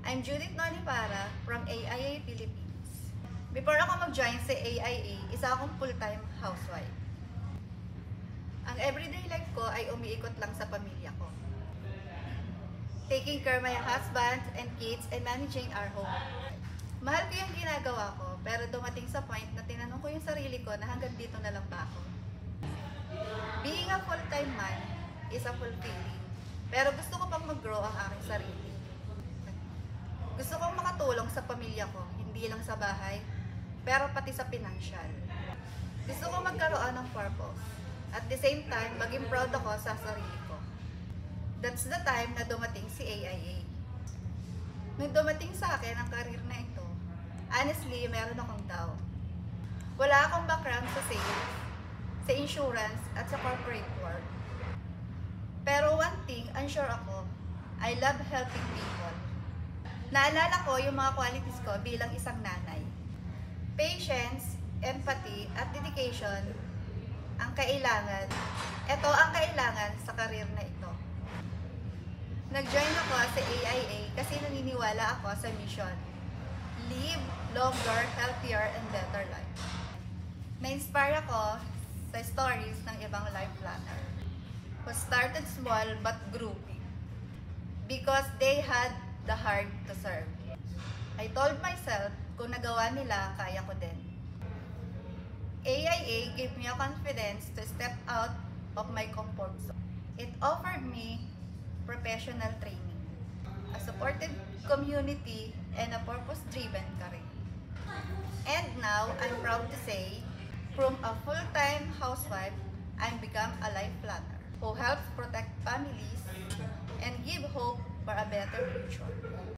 I'm Judith Nonipara from AIA Philippines. Before ako mag-join sa AIA, isa akong full-time housewife. Ang everyday life ko ay umiikot lang sa pamilya ko. Taking care of my husband and kids and managing our home. Mahal ko yung ginagawa ko, pero dumating sa point na tinanong ko yung sarili ko na hanggang dito na lang ba ako. Being a full-time man is a fulfilling, pero gusto ko pang mag-grow ang aking sarili. Gusto kong makatulong sa pamilya ko, hindi lang sa bahay, pero pati sa financial. Gusto kong magkaroon ng purpose. At the same time, maging proud ako sa sarili ko. That's the time na dumating si AIA. Nung dumating sa akin ang career na ito, honestly, meron akong doubt. Wala akong background sa sales, sa insurance, at sa corporate world. Pero one thing, unsure ako, I love helping people. Naalala ko yung mga qualities ko bilang isang nanay. Patience, empathy, at dedication ang kailangan. Ito ang kailangan sa career na ito. Nag-join ako sa AIA kasi naniniwala ako sa mission. Live longer, healthier, and better life. Na-inspire ako sa stories ng ibang life planner who started small but grew big because they had the heart to serve. I told myself, kung nagawa nila, kaya ko din. AIA gave me a confidence to step out of my comfort zone. It offered me professional training, a supportive community, and a purpose-driven career. And now, I'm proud to say, from a full-time housewife, I've become a life planner who helps protect families and give hope for a better future.